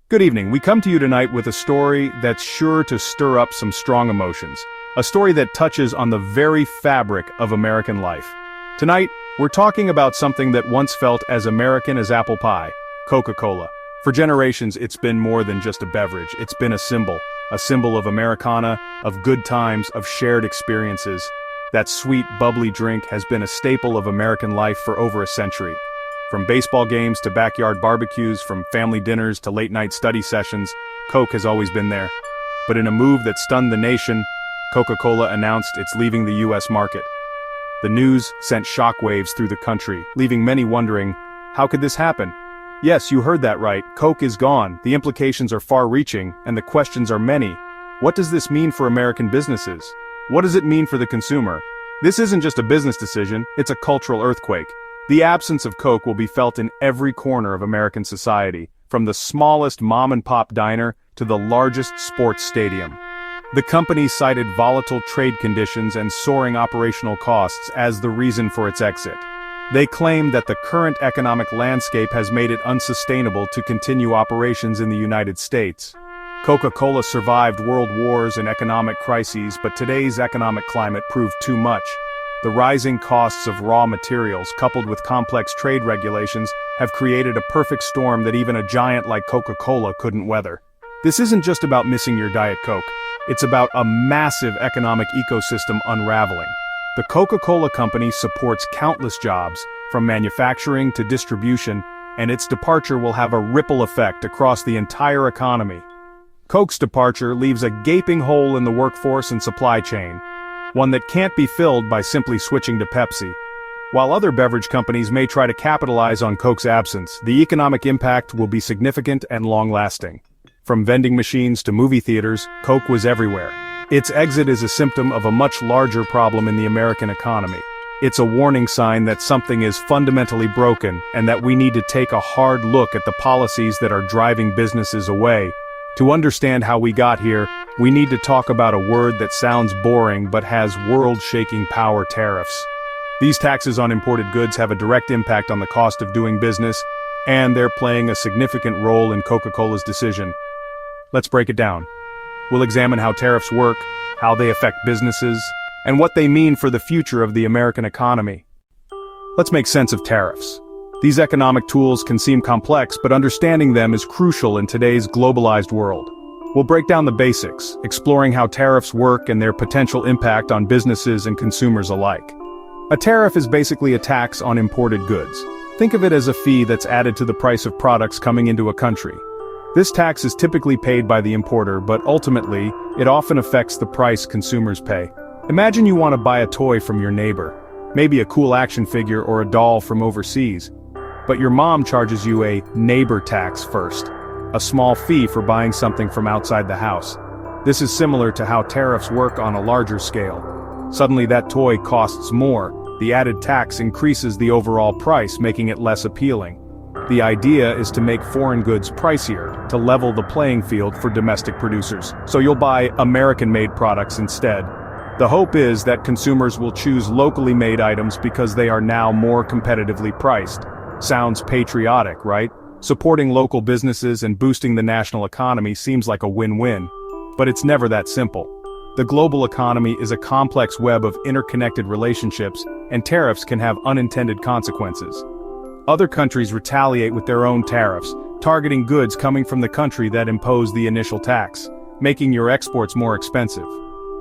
Good evening. We come to you tonight with a story that's sure to stir up some strong emotions. A story that touches on the very fabric of American life. Tonight, we're talking about something that once felt as American as apple pie, Coca-Cola. For generations, it's been more than just a beverage. It's been a symbol of Americana, of good times, of shared experiences. That sweet, bubbly drink has been a staple of American life for over a century. From baseball games to backyard barbecues, from family dinners to late-night study sessions, Coke has always been there. But in a move that stunned the nation, Coca-Cola announced it's leaving the U.S. market. The news sent shockwaves through the country, leaving many wondering, how could this happen? Yes, you heard that right, Coke is gone, the implications are far-reaching, and the questions are many. What does this mean for American businesses? What does it mean for the consumer? This isn't just a business decision, it's a cultural earthquake. The absence of Coke will be felt in every corner of American society, from the smallest mom-and-pop diner to the largest sports stadium. The company cited volatile trade conditions and soaring operational costs as the reason for its exit. They claimed that the current economic landscape has made it unsustainable to continue operations in the United States. Coca-Cola survived world wars and economic crises, but today's economic climate proved too much. The rising costs of raw materials, coupled with complex trade regulations, have created a perfect storm that even a giant like Coca-Cola couldn't weather. This isn't just about missing your Diet Coke. It's about a massive economic ecosystem unraveling. The Coca-Cola Company supports countless jobs, from manufacturing to distribution, and its departure will have a ripple effect across the entire economy. Coke's departure leaves a gaping hole in the workforce and supply chain, one that can't be filled by simply switching to Pepsi. While other beverage companies may try to capitalize on Coke's absence, the economic impact will be significant and long-lasting. From vending machines to movie theaters, Coke was everywhere. Its exit is a symptom of a much larger problem in the American economy. It's a warning sign that something is fundamentally broken and that we need to take a hard look at the policies that are driving businesses away. To understand how we got here, we need to talk about a word that sounds boring but has world-shaking power: tariffs. These taxes on imported goods have a direct impact on the cost of doing business, and they're playing a significant role in Coca-Cola's decision. Let's break it down. We'll examine how tariffs work, how they affect businesses, and what they mean for the future of the American economy. Let's make sense of tariffs. These economic tools can seem complex, but understanding them is crucial in today's globalized world. We'll break down the basics, exploring how tariffs work and their potential impact on businesses and consumers alike. A tariff is basically a tax on imported goods. Think of it as a fee that's added to the price of products coming into a country. This tax is typically paid by the importer, but ultimately, it often affects the price consumers pay. Imagine you want to buy a toy from your neighbor, maybe a cool action figure or a doll from overseas. But your mom charges you a neighbor tax first, a small fee for buying something from outside the house. This is similar to how tariffs work on a larger scale. Suddenly that toy costs more, the added tax increases the overall price, making it less appealing. The idea is to make foreign goods pricier, to level the playing field for domestic producers, so you'll buy American-made products instead. The hope is that consumers will choose locally made items because they are now more competitively priced. Sounds patriotic, right? Supporting local businesses and boosting the national economy seems like a win-win. But it's never that simple. The global economy is a complex web of interconnected relationships, and tariffs can have unintended consequences. Other countries retaliate with their own tariffs, targeting goods coming from the country that imposed the initial tax, making your exports more expensive.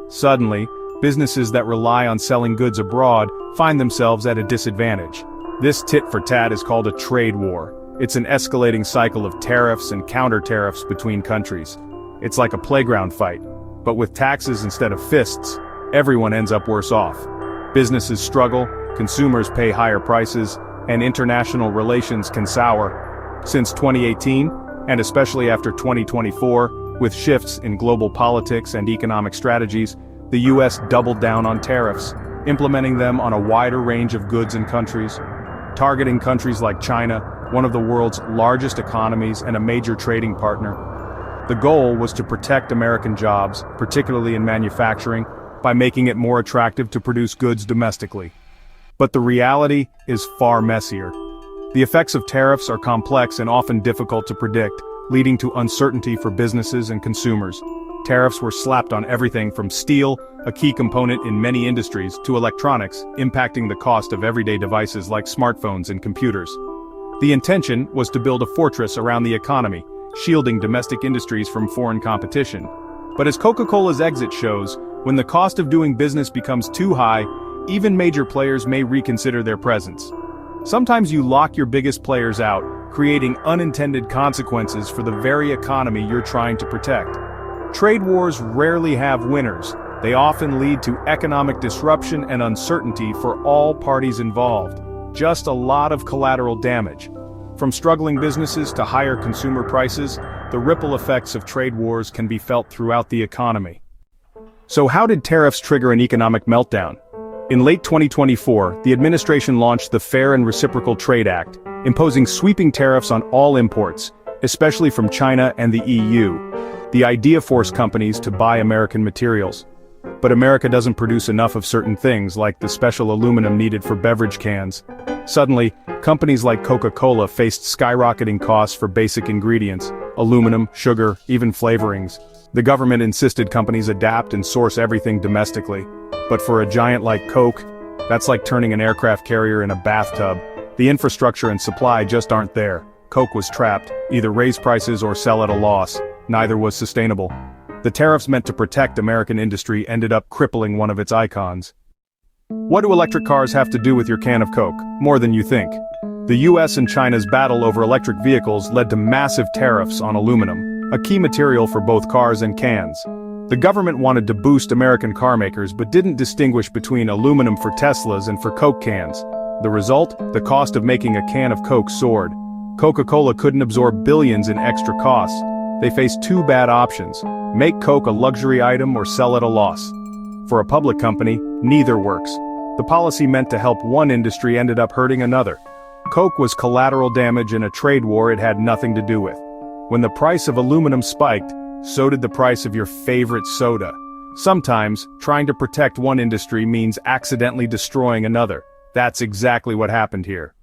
Suddenly, businesses that rely on selling goods abroad find themselves at a disadvantage. This tit-for-tat is called a trade war. It's an escalating cycle of tariffs and counter-tariffs between countries. It's like a playground fight, but with taxes instead of fists, everyone ends up worse off. Businesses struggle, consumers pay higher prices, and international relations can sour. Since 2018, and especially after 2024, with shifts in global politics and economic strategies, the US doubled down on tariffs, implementing them on a wider range of goods and countries. Targeting countries like China, one of the world's largest economies and a major trading partner. The goal was to protect American jobs, particularly in manufacturing, by making it more attractive to produce goods domestically. But the reality is far messier. The effects of tariffs are complex and often difficult to predict, leading to uncertainty for businesses and consumers. Tariffs were slapped on everything from steel, a key component in many industries, to electronics, impacting the cost of everyday devices like smartphones and computers. The intention was to build a fortress around the economy, shielding domestic industries from foreign competition. But as Coca-Cola's exit shows, when the cost of doing business becomes too high, even major players may reconsider their presence. Sometimes you lock your biggest players out, creating unintended consequences for the very economy you're trying to protect. Trade wars rarely have winners. They often lead to economic disruption and uncertainty for all parties involved. Just a lot of collateral damage. From struggling businesses to higher consumer prices, the ripple effects of trade wars can be felt throughout the economy. So how did tariffs trigger an economic meltdown? In late 2024, the administration launched the Fair and Reciprocal Trade Act, imposing sweeping tariffs on all imports, especially from China and the EU. The idea forced companies to buy American materials. But America doesn't produce enough of certain things like the special aluminum needed for beverage cans. Suddenly, companies like Coca-Cola faced skyrocketing costs for basic ingredients, aluminum, sugar, even flavorings. The government insisted companies adapt and source everything domestically. But for a giant like Coke, that's like turning an aircraft carrier in a bathtub. The infrastructure and supply just aren't there. Coke was trapped, either raise prices or sell at a loss. Neither was sustainable. The tariffs meant to protect American industry ended up crippling one of its icons. What do electric cars have to do with your can of Coke? More than you think. The US and China's battle over electric vehicles led to massive tariffs on aluminum, a key material for both cars and cans. The government wanted to boost American car makers but didn't distinguish between aluminum for Teslas and for Coke cans. The result? The cost of making a can of Coke soared. Coca-Cola couldn't absorb billions in extra costs. They faced two bad options: make Coke a luxury item or sell at a loss. For a public company, neither works. The policy meant to help one industry ended up hurting another. Coke was collateral damage in a trade war it had nothing to do with. When the price of aluminum spiked, so did the price of your favorite soda. Sometimes, trying to protect one industry means accidentally destroying another. That's exactly what happened here.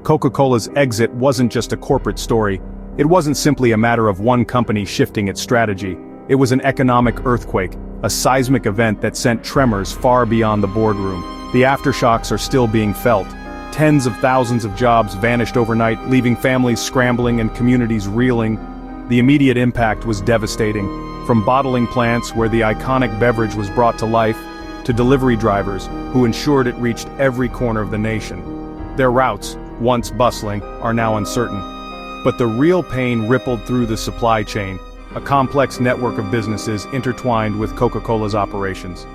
Coca-Cola's exit wasn't just a corporate story. It wasn't simply a matter of one company shifting its strategy. It was an economic earthquake, a seismic event that sent tremors far beyond the boardroom. The aftershocks are still being felt. Tens of thousands of jobs vanished overnight, leaving families scrambling and communities reeling. The immediate impact was devastating. From bottling plants where the iconic beverage was brought to life, to delivery drivers who ensured it reached every corner of the nation. Their routes, once bustling, are now uncertain. But the real pain rippled through the supply chain, a complex network of businesses intertwined with Coca-Cola's operations.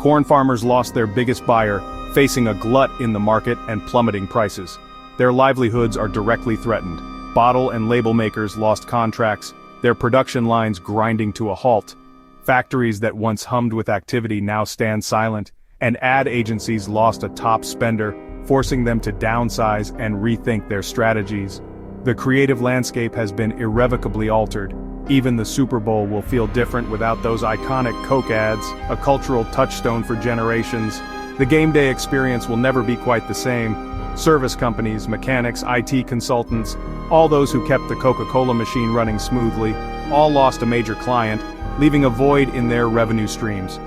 Corn farmers lost their biggest buyer, facing a glut in the market and plummeting prices. Their livelihoods are directly threatened. Bottle and label makers lost contracts, their production lines grinding to a halt. Factories that once hummed with activity now stand silent, and ad agencies lost a top spender, forcing them to downsize and rethink their strategies. The creative landscape has been irrevocably altered. Even the Super Bowl will feel different without those iconic Coke ads, a cultural touchstone for generations. The game day experience will never be quite the same. Service companies, mechanics, IT consultants, all those who kept the Coca-Cola machine running smoothly, all lost a major client, leaving a void in their revenue streams.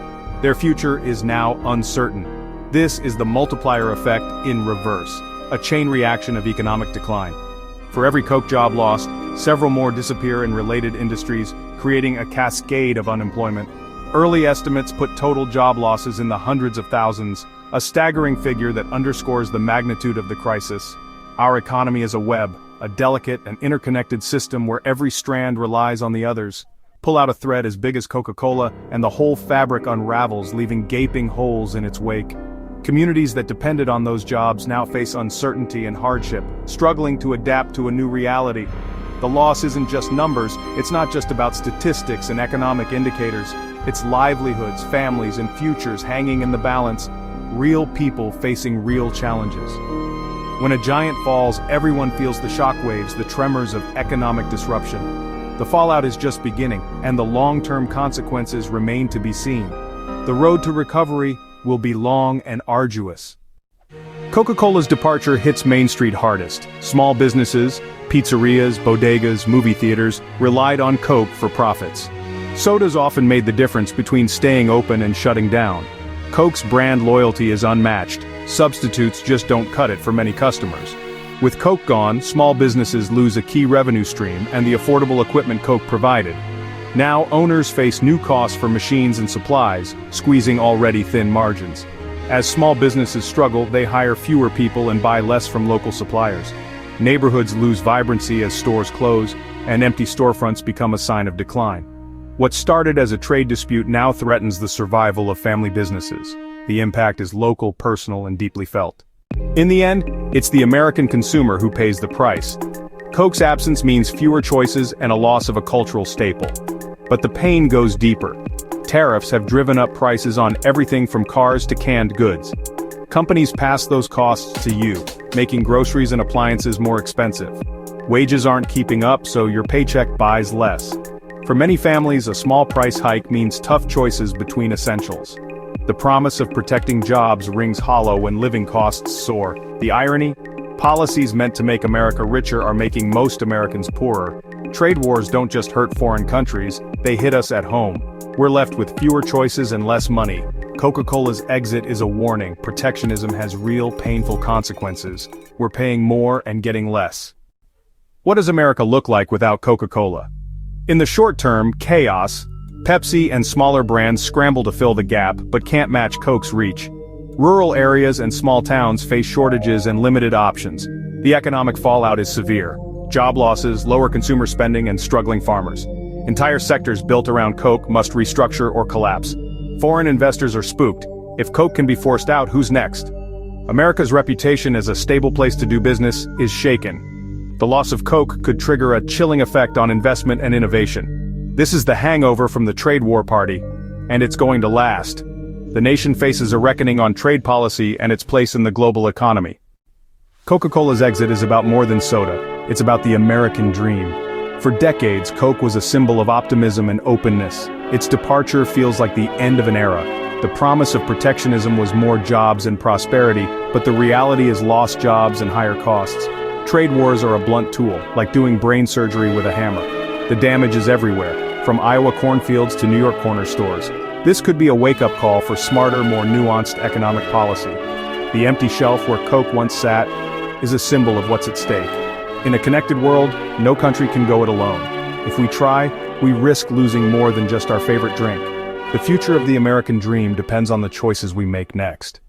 Their future is now uncertain. This is the multiplier effect in reverse, a chain reaction of economic decline. For every Coke job lost, several more disappear in related industries, creating a cascade of unemployment. Early estimates put total job losses in the hundreds of thousands, a staggering figure that underscores the magnitude of the crisis. Our economy is a web, a delicate and interconnected system where every strand relies on the others. Pull out a thread as big as Coca-Cola, and the whole fabric unravels, leaving gaping holes in its wake. Communities that depended on those jobs now face uncertainty and hardship, struggling to adapt to a new reality. The loss isn't just numbers, it's not just about statistics and economic indicators. It's livelihoods, families, and futures hanging in the balance. Real people facing real challenges. When a giant falls, everyone feels the shockwaves, the tremors of economic disruption. The fallout is just beginning, and the long-term consequences remain to be seen. The road to recovery will be long and arduous. Coca-Cola's departure hits Main Street hardest. Small businesses, Pizzerias, bodegas, movie theaters relied on Coke for profits. Sodas often made the difference between staying open and shutting down. Coke's brand loyalty is unmatched. Substitutes just don't cut it for many customers. With Coke gone, small businesses lose a key revenue stream and the affordable equipment Coke provided. Now, owners face new costs for machines and supplies, squeezing already thin margins. As small businesses struggle, they hire fewer people and buy less from local suppliers. Neighborhoods lose vibrancy as stores close, and empty storefronts become a sign of decline. What started as a trade dispute now threatens the survival of family businesses. The impact is local, personal, and deeply felt. In the end, it's the American consumer who pays the price. Coke's absence means fewer choices and a loss of a cultural staple. But the pain goes deeper. Tariffs have driven up prices on everything from cars to canned goods. Companies pass those costs to you, making groceries and appliances more expensive. Wages aren't keeping up, so your paycheck buys less. For many families, a small price hike means tough choices between essentials. The promise of protecting jobs rings hollow when living costs soar. The irony? Policies meant to make America richer are making most Americans poorer. Trade wars don't just hurt foreign countries, they hit us at home. We're left with fewer choices and less money. Coca-Cola's exit is a warning. Protectionism has real, painful consequences. We're paying more and getting less. What does America look like without Coca-Cola? In the short term, chaos. Pepsi and smaller brands scramble to fill the gap, but can't match Coke's reach. Rural areas and small towns face shortages and limited options. The economic fallout is severe. Job losses, lower consumer spending, and struggling farmers. Entire sectors built around Coke must restructure or collapse. Foreign investors are spooked. If Coke can be forced out, who's next? America's reputation as a stable place to do business is shaken. The loss of Coke could trigger a chilling effect on investment and innovation. This is the hangover from the trade war party, and it's going to last. The nation faces a reckoning on trade policy and its place in the global economy. Coca-Cola's exit is about more than soda. It's about the American dream. For decades, Coke was a symbol of optimism and openness. Its departure feels like the end of an era. The promise of protectionism was more jobs and prosperity, but the reality is lost jobs and higher costs. Trade wars are a blunt tool, like doing brain surgery with a hammer. The damage is everywhere, from Iowa cornfields to New York corner stores. This could be a wake-up call for smarter, more nuanced economic policy. The empty shelf where Coke once sat is a symbol of what's at stake. In a connected world, no country can go it alone. If we try, we risk losing more than just our favorite drink. The future of the American dream depends on the choices we make next.